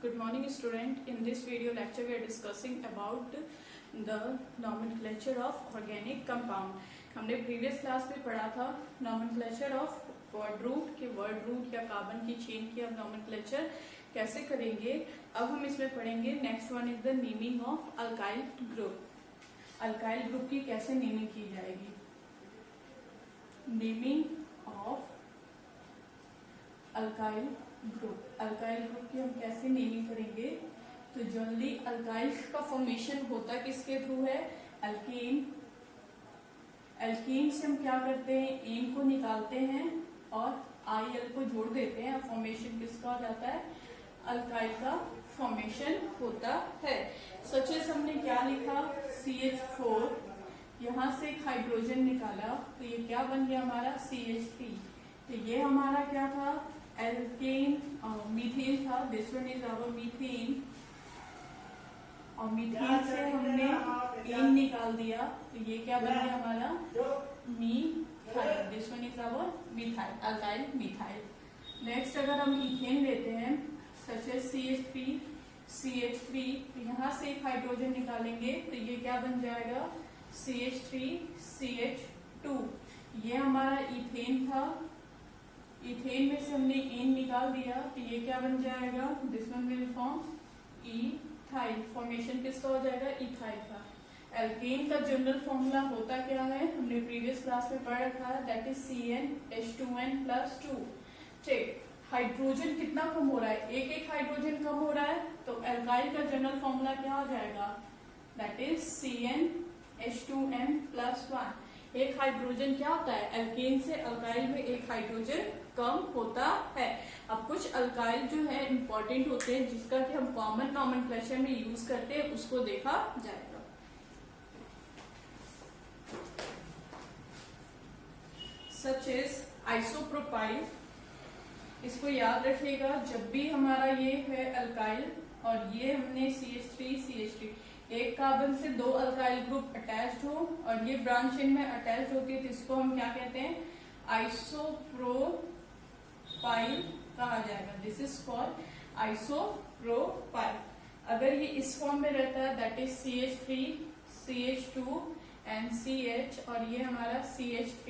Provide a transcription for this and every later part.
Good morning student. In this video lecture we are discussing about the nomenclature of organic compound. हमने previous class में पढ़ा था nomenclature of word root के word root या carbon की chain की अब nomenclature कैसे करेंगे. अब हम इसमें पढ़ेंगे next one is the naming of alkyl group. alkyl group की कैसे naming की जाएगी. naming of अल्काइल ग्रुप की हम कैसे नेमिंग करेंगे. तो जनरली अल्काइल का फॉर्मेशन होता किसके थ्रू है. एल्केन. एल्केन से हम क्या करते हैं, एन को निकालते हैं और आई एल को जोड़ देते हैं. फॉर्मेशन किसका हो जाता है, अल्काइल का फॉर्मेशन होता है. सच एज हमने क्या लिखा, CH4. यहां से एक हाइड्रोजन निकाला तो ये क्या बन गया हमारा CH3. तो ये हमारा क्या था, एल्केन. मीथेन था. This one is our methane. और मीथेन से हमने एन निकाल दिया तो ये क्या बन गया हमारा methyl. This one is our methyl, alkyl methyl. Next अगर हम इथेन लेते हैं सच एज CH3 तो यहाँ से एक हाइड्रोजन निकालेंगे तो ये क्या बन जाएगा CH3CH2. ये हमारा इथेन था. इथेन में से हमने एन निकाल दिया तो ये क्या बन जाएगा, this one will form ethyl. Formation किसका हो जाएगा, इथाइल का. एल्केन का जनरल फॉर्मूला होता क्या है, हमने प्रीवियस क्लास में पढ़ रखा है, दैट इज CnH2n+2. ठीक. हाइड्रोजन कितना कम हो रहा है, एक हाइड्रोजन कम हो रहा है तो एल्काइल का जनरल फॉर्मूला क्या हो जाएगा, दैट इज CnH2n+1. एक हाइड्रोजन क्या होता है, एल्केन से अल्काइल में एक हाइड्रोजन कम होता है. अब कुछ अल्काइल जो है इंपॉर्टेंट होते हैं जिसका कि हम कॉमन नॉमेनक्लेचर में यूज करते हैं, उसको देखा जाएगा. Such as isopropyl. इसको याद रखिएगा जब भी हमारा ये है अल्काइल और ये हमने CH3 एक कार्बन से दो अल्काइल ग्रुप अटैच्ड हो और ये ब्रांच चेन में अटैच्ड होती है तो इसको हम क्या कहते हैं, आइसोप्रोपाइल कहा जाएगा. This is called isopropyl. अगर ये इस फॉर्म में रहता है that is CH3 CH2 and CH और ये हमारा CH3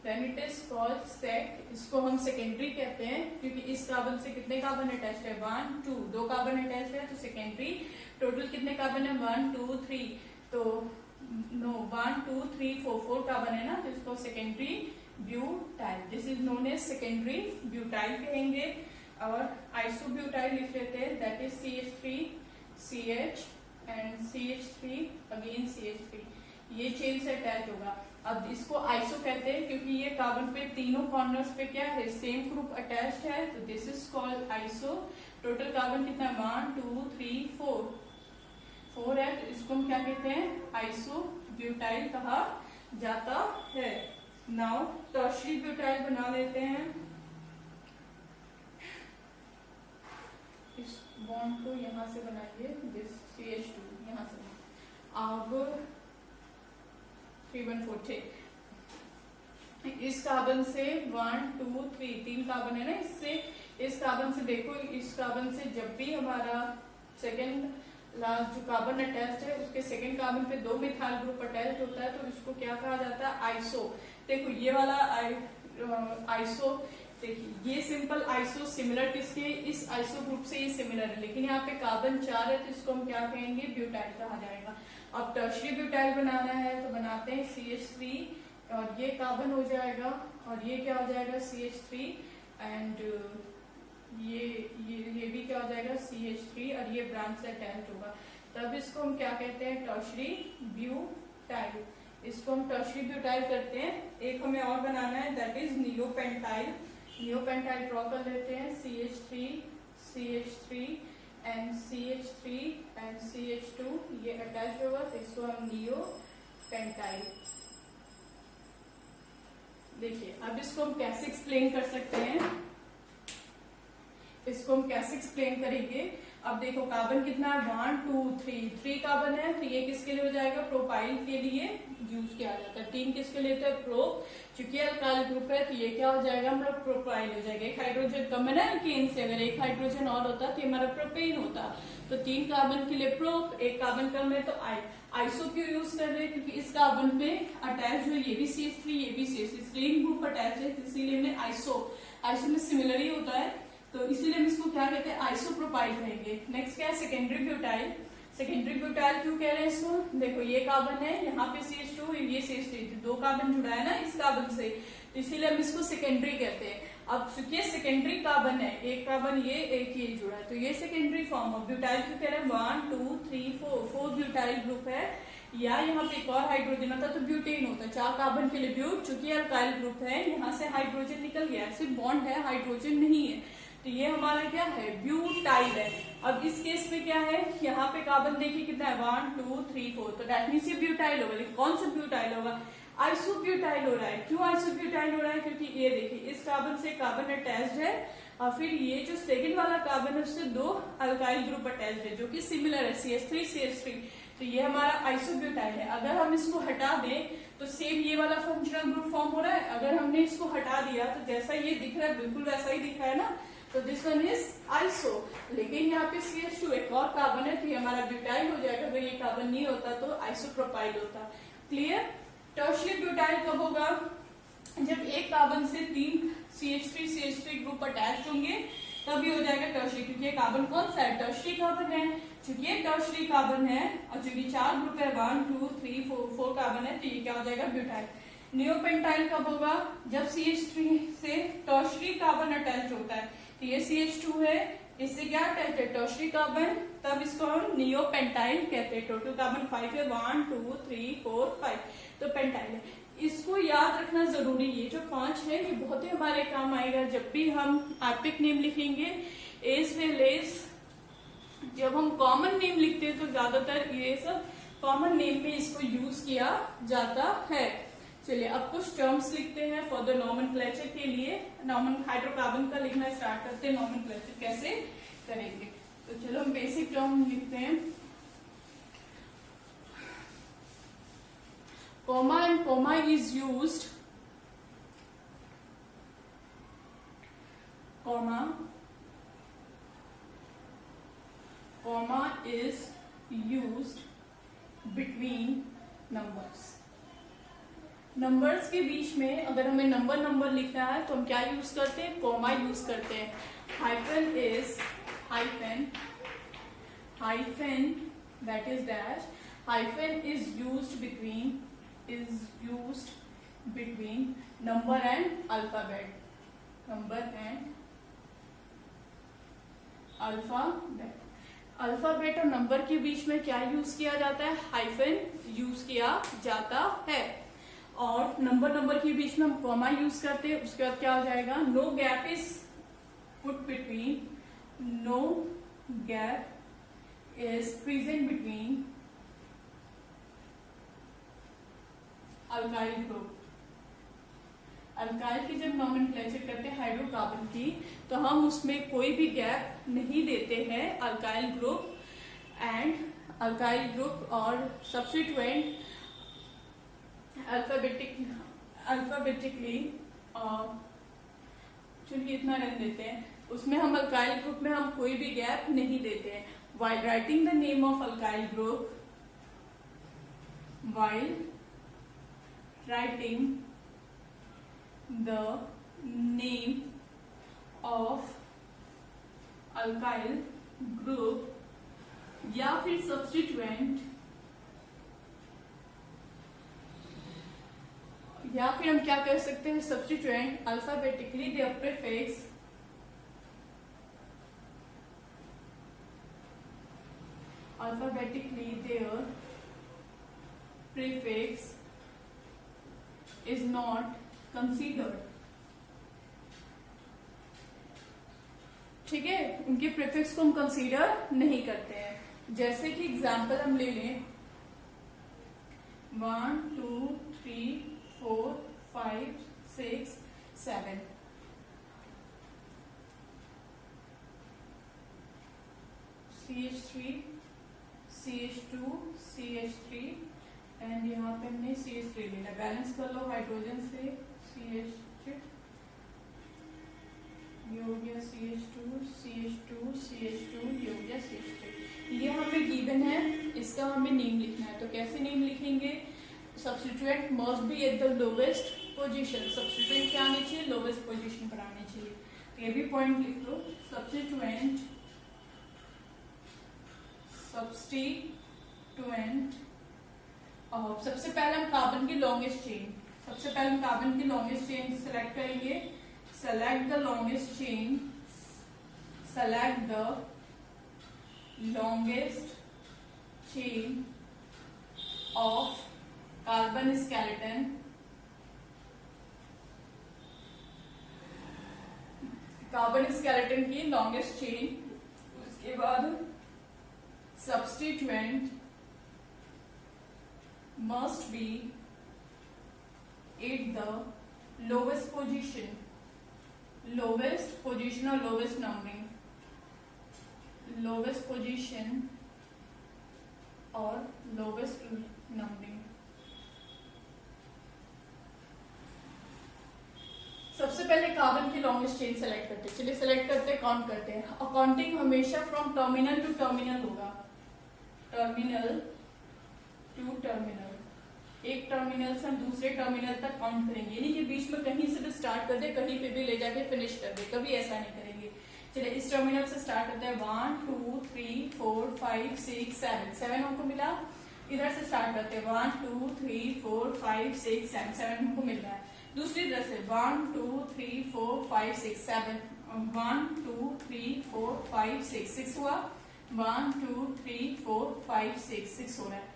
then it is called sec. इसको हम सेकेंडरी कहते हैं क्योंकि इस कार्बन से कितने कार्बन अटैच्ड है, 1 2 दो कार्बन अटैच्ड है तो सेकेंडरी. टोटल कितने कार्बन है, 1 2 3. तो नो 1 2 3 4 कार्बन है ना, तो इसको secondary butyl. This is known as secondary butyl कहेंगे. और आइसोब्यूटाइल लिख लेते हैं that is CH3 CH and CH3 again CH3. ये चेन से अटैच होगा. अब इसको आइसो कहते हैं क्योंकि ये कार्बन पे तीनों कॉर्नर्स पे क्या है, सेम ग्रुप अटैच्ड है तो this is called iso. Total carbon कितना है, 1 2 3 4 है तो इसको हम क्या कहते हैं, आइसो ब्यूटाइल कहा जाता है. नाउ टर्शियरी ब्यूटाइल बना लेते हैं. इस बॉन्ड को यहाँ से बनाइए, दिस CH2 यहाँ से. अब 3 1 4 6 इस कार्बन से 1 2 3 तीन कार्बन है ना, इससे इस कार्बन से देखो, इस कार्बन से जब भी हमारा सेकेंड लास्ट जो कार्बन अटैच्ड है उसके सेकेंड कार्बन पे दो मिथाइल ग्रुप अटैच्ड होता है तो इसको क्या कहा जाता है, आइसो. देखो ये वाला आइसो, देखिए ये सिंपल आइसो सिमिलर किसके, इस आइसो ग्रुप से ये सिमिलर है लेकिन यहाँ पे कार्बन 4 है तो इसको हम क्या कहेंगे, ब्यूटाइल कहा जाएगा. अब टर्शियरी ब्यूटाइल बनाना है तो बनाते हैं CH3 और ये कार्बन हो जाएगा और ये क्या हो जाएगा CH3 एंड ये भी क्या हो जाएगा CH3 और ये ब्रांच से अटैच होगा. तब इसको हम क्या कहते हैं, टर्शियरी ब्यूटाइल. इसको हम टर्शियरी ब्यूटाइल करते हैं. एक हमें और बनाना है that is neopentyl. Neopentyl draw कर लेते हैं CH3 CH3 and CH3 and CH2 ये अटैच होगा तो इसको हम नियोपेंटाइल. देखिए अब इसको हम कैसे एक्सप्लेन कर सकते हैं. इसको हम कैसे एक्सप्लेन करेंगे। अब देखो कार्बन कितना है, 1 2 3 कार्बन है, तो ये किसके लिए हो जाएगा, प्रोपाइल के लिए यूज किया जाता है। 3 किसके लिए होता है, प्रो, चूंकि अल्काइल ग्रुप है तो ये क्या हो जाएगा हमारा प्रोपाइल हो जाएगा। एक हाइड्रोजन कम है ना अल्केन से, अगर एक हाइड्रोजन और होता तो हमारा प्रोपेन होता। तो 3 कार्बन के लिए प्रो, एक कार्बन कम है तो आइसो क्यों यूज कर रहे हैं, क्योंकि इस कार्बन पे अटैच जो ये भी CH3 ये भी CH3 रिंग ग्रुप अटैच है, इसीलिए हमने आइसो में सिमिलर ही होता है, तो इसीलिए हम इसको क्या कहते हैं, आइसोप्रोपाइल कहेंगे। नेक्स्ट क्या है, सेकेंडरी ब्यूटाइल। सेकेंडरी ब्यूटाइल क्यों कह रहे हैं इसको, देखो ये कार्बन है, यहाँ पे CH2 ये CH3, 2 कार्बन जुड़ा है ना इस कार्बन से, तो इसीलिए हम इसको सेकेंडरी कहते हैं। अब चूंकि सेकेंडरी कार्बन है, एक कार्बन ये एक ये जुड़ा है, तो ये सेकेंडरी फॉर्म ऑफ ब्यूटाइल क्यों कह रहे हैं, 1 2 3 4 ब्यूटाइल ग्रुप है, या यहाँ पे एक और हाइड्रोजन होता तो ब्यूटेन होता है। 4 कार्बन के लिए ब्यूट, चूंकि अल्काइल ग्रुप है, यहाँ से हाइड्रोजन निकल गया, सिर्फ बॉन्ड है, हाइड्रोजन नहीं है, तो ये हमारा क्या है, ब्यूटाइल है। अब इस केस में क्या है, यहाँ पे कार्बन देखिए कितना है, 1 2 3 4, तो दैट मीन्स ये ब्यूटाइल होगा। लेकिन कौन सा ब्यूटाइल होगा, आइसोब्यूटाइल हो रहा है। क्यों आइसोब्यूटाइल हो रहा है, क्योंकि ये देखिए इस कार्बन से कार्बन अटैच्ड है, और फिर ये जो सेकंड वाला कार्बन है उससे 2 अल्काइल ग्रुप अटैच्ड है जो कि सिमिलर है, CH3 CH3, तो ये हमारा आइसोब्यूटाइल है। अगर हम इसको हटा दें तो सेम ये वाला फंक्शनल ग्रुप फॉर्म हो रहा है, अगर हमने इसको हटा दिया तो जैसा ये दिख रहा है बिल्कुल वैसा ही दिख रहा है ना, तो दिस वन इज आइसो। लेकिन यहाँ पे CH2 एक और कार्बन है, तो ये हमारा ब्यूटाइल हो जाएगा। अगर ये कार्बन नहीं होता तो आइसोप्रोपाइल होता। क्लियर। टर्शियरी ब्यूटाइल कब होगा, जब एक कार्बन से 3 CH3 ग्रुप अटैच होंगे तब ये हो जाएगा टर्शियरी, क्योंकि ये कार्बन कौन सा है, टर्शियरी कार्बन है। चूंकि ये टर्शियरी कार्बन है और चूंकि 4 ग्रुप है, 1 2 3 4 कार्बन है, तो ये क्या हो जाएगा, ब्यूटाइल। नियोपेंटाइल कब होगा, जब CH3 से टर्शियरी कार्बन अटैच होता है, तो ये CH2 है, इससे क्या अटैच है, टर्शियरी कार्बन, तब इसको हम नियोपेंटाइल कहते हैं। टोटल कार्बन 5 है, 1 2 3 4 5, तो पेंटाइल है। इसको याद रखना जरूरी, ये जो 5 है ये बहुत ही हमारे काम आएगा जब भी हम एपिक नेम लिखेंगे, एज वेल एज जब हम कॉमन नेम लिखते हैं तो ज्यादातर ये सब कॉमन नेम में इसको यूज किया जाता है। चलिए अब कुछ टर्म्स लिखते हैं फॉर द नॉमेनक्लेचर के लिए। हाइड्रोकार्बन का लिखना स्टार्ट करते हैं, नॉमेनक्लेचर कैसे करेंगे। तो चलो हम बेसिक टर्म लिखते हैं। Comma and comma is used, comma is used between numbers। Numbers के बीच में अगर हमें नंबर लिखना है तो हम क्या यूज करते हैं, कॉमा यूज करते हैं। Hyphen is hyphen that is dash, hyphen is used between number and alphabet, alphabet और नंबर के बीच में क्या यूज किया जाता है, हाइफन यूज किया जाता है। और नंबर के बीच में हम कॉमा यूज करते हैं, उसके बाद क्या हो जाएगा, no gap is put between, no gap is present between alkyl group. Alkyl की जब नॉमेनक्लेचर करते हैं हाइड्रोकार्बन की, तो हम उसमें कोई भी गैप नहीं देते हैं। अल्काइल ग्रुप और सब्स्टिट्यूएंट अल्फाबेटिकली चलिए इतना रन देते हैं, उसमें हम अल्काइल ग्रुप में हम कोई भी गैप नहीं देते हैं। While writing the name of alkyl group, while writing the name of alkyl group या फिर सब्स्टिट्यूएंट, या फिर हम क्या कर सकते हैं, substituent alphabetically their prefix, is not considered। ठीक है, उनके प्रीफिक्स को हम कंसीडर नहीं करते हैं। जैसे कि एग्जांपल हम ले लें 1 2 3 4 5 6 7, CH3 CH2 CH3 एंड यहाँ पे हमने CH3 लेना, बैलेंस कर लो हाइड्रोजन से CH, ये हो गया CH2 CH2 CH2, ये हो गया CH3। ये हमें गिवन है, इसका हमें नेम लिखना है। तो कैसे नेम लिखेंगे? Substituent must be at the lowest position, substituent क्या आनी चाहिए? लोवेस्ट पोजीशन पर आनी चाहिए। तो ये भी पॉइंट लिख लो, सब्स्टिट्यूएंट सबसे पहले हम कार्बन की लॉन्गेस्ट चेन, सबसे पहले हम कार्बन की लॉन्गेस्ट चेन सेलेक्ट करेंगे। Select the longest chain, select the longest chain of carbon skeleton, carbon skeleton की लॉन्गेस्ट चेन। उसके बाद substituent must be at the lowest position, lowest position or lowest numbering, lowest position or lowest numbering। सबसे पहले carbon की longest chain select करते हैं। चलिए select करते हैं, काउंट करते हैं। काउंटिंग हमेशा फ्रॉम टर्मिनल टू टर्मिनल होगा, टर्मिनल टू टर्मिनल, एक टर्मिनल से हम दूसरे टर्मिनल तक काउंट करेंगे, यानी कि बीच में कहीं से भी स्टार्ट कर दे, कहीं पे भी ले जाके फिनिश कर दे, कभी ऐसा नहीं करेंगे। चलिए इस टर्मिनल से स्टार्ट करते हैं, 1 2 3 4 5 6 7, 7 हमको मिला। इधर से स्टार्ट करते हैं, 1 2 3 4 5 6 7, 7 हमको मिल रहा है। दूसरी तरह से 1 2 3 4 5 6 7, 1 2 3 4 5 6, 6 हुआ। 1 2 3 4 5 6, 6 हो रहा है।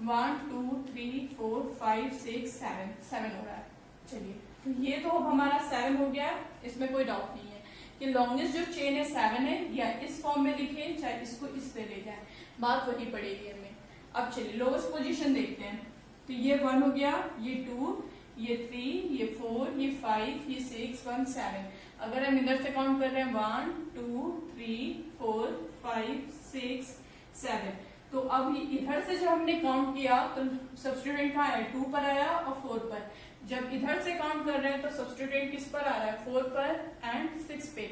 1 2 3 4 5 6 7, 7 हो रहा है। चलिए तो ये तो अब हमारा 7 हो गया, इसमें कोई डाउट नहीं है कि लॉन्गेस्ट जो चेन है 7 है, या इस फॉर्म में लिखे चाहे इसको इस पे ले जाए, बात वही पड़ेगी हमें। अब चलिए लोवेस्ट पोजीशन देखते हैं। तो ये 1 हो गया, ये 2, ये 3, ये 4, ये 5, ये 6 1 7। अगर हम इधर से काउंट कर रहे हैं 1 2 3 4 5 6 7, तो अब इधर से जब हमने काउंट किया तो सब्स्टिट्यूएंट कहाँ है? 2 पर आया और 4 पर। जब इधर से काउंट कर रहे हैं तो सब्स्टिट्यूएंट किस पर आ रहा है? 4 पर एंड 6 पे।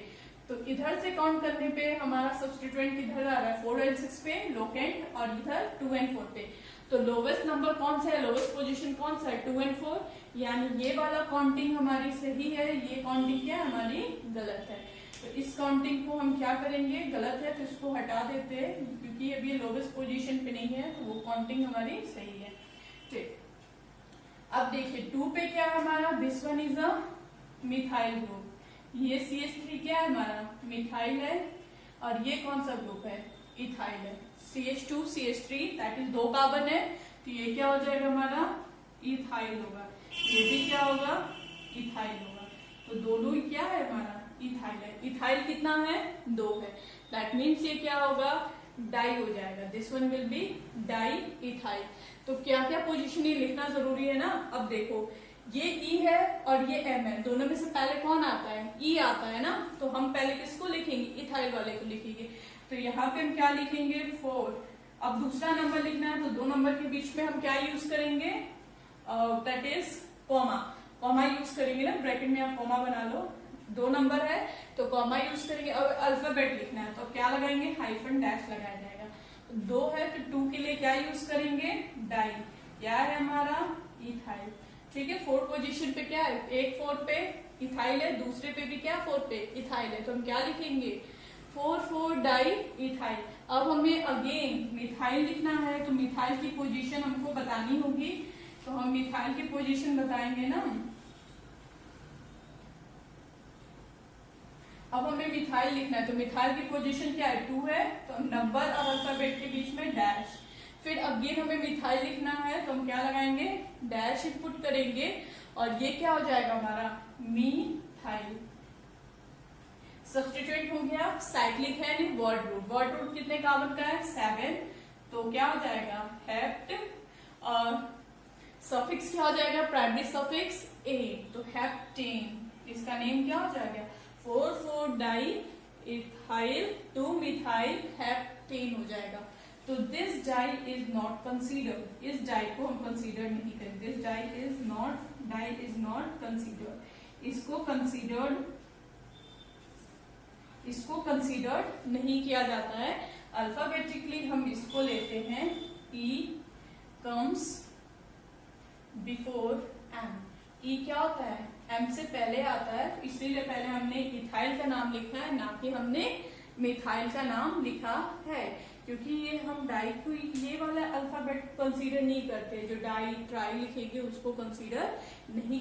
तो इधर से काउंट करने पे हमारा सब्स्टिट्यूएंट किधर आ रहा है? 4 एंड 6 पे लोकेंट, और इधर 2 एंड 4 पे। तो लोवेस्ट नंबर कौन सा है? लोवेस्ट पोजीशन कौन सा है? 2 एंड 4, यानी ये वाला काउंटिंग हमारी सही है, ये काउंटिंग क्या है? हमारी गलत है। तो इस काउंटिंग को हम क्या करेंगे? गलत है तो इसको हटा देते हैं, क्योंकि अभी लोवेस्ट पोजीशन पे नहीं है, तो वो काउंटिंग हमारी सही है। ठीक, अब देखिए 2 पे क्या है हमारा? This one is a methyl group. ये CH3 क्या है हमारा? मिथाइल है। और ये कौन सा ग्रुप है? इथाइल है। CH2 CH3 that is 2 carbon है, तो ये क्या हो जाएगा हमारा? इथाइल होगा। ये भी क्या होगा? इथाइल होगा। तो दोनों ही क्या है हमारा? इथाइल है। इथाइल कितना है? 2 है। दैट मीन्स ये क्या होगा? डाई हो जाएगा। This one will be di ethyl. तो क्या क्या पोजीशन ये लिखना जरूरी है ना। अब देखो ये E है और ये M है, दोनों में से पहले कौन आता है? E आता है ना। तो हम पहले किसको लिखेंगे? इथाइल वाले को लिखेंगे। तो यहाँ पे हम क्या लिखेंगे? 4। अब दूसरा नंबर लिखना है, तो 2 नंबर के बीच में हम क्या यूज करेंगे? That is comma. Comma use करेंगे ना, ब्रैकेट में आप कॉमा बना लो। 2 नंबर है तो कॉमा यूज करेंगे। अब अल्फाबेट लिखना है तो क्या लगाएंगे? हाइफन डैश लगाया जाएगा। 2 है तो 2 के लिए क्या यूज करेंगे? डाई। क्या है हमारा? इथाइल। ठीक है, 4 पोजीशन पे क्या है? एक 4 पे इथाइल है, दूसरे पे भी क्या? 4 पे इथाइल है। तो हम क्या लिखेंगे? 4 डाई इथाइल। अब हमें अगेन मिथाइल लिखना है, तो मिथाइल की पोजीशन हमको बतानी होगी। तो हम मिथाइल की पोजीशन बताएंगे ना। अब हमें मिथाइल लिखना है, तो मिथाइल की पोजीशन क्या है? 2 है, तो नंबर और अल्फाबेट के बीच में डैश। फिर अगेन हमें मिथाइल लिखना है, तो हम क्या लगाएंगे? डैश इनपुट करेंगे, और ये क्या हो जाएगा हमारा? मीथाइल। सब्स्टिट्यूएंट हो गया, साइक्लिक है नहीं, वर्ड रूट। वर्ड रूट कितने कार्बन का है? 7। तो क्या हो जाएगा? हेप्ट। और सफिक्स क्या हो जाएगा? प्राइमरी सफिक्स 8, तो हेप्टेन। इसका नेम क्या हो जाएगा? 4 di ethyl two methyl heptane हो जाएगा। तो this di is not considered, इस डाई को हम कंसीडर नहीं करें। This di is not considered, इसको कंसीडर्ड नहीं किया जाता है। अल्फाबेटिकली हम इसको लेते हैं, E comes before M। E क्या होता है, M से पहले आता है, इसीलिए पहले हमने इथाइल का नाम लिखा है, ना कि हमने मिथाइल का नाम लिखा है, क्योंकि ये हम डाई को ये वाला अल्फाबेट कंसीडर नहीं करते। जो डाई ट्राई लिखेंगे उसको कंसीडर नहीं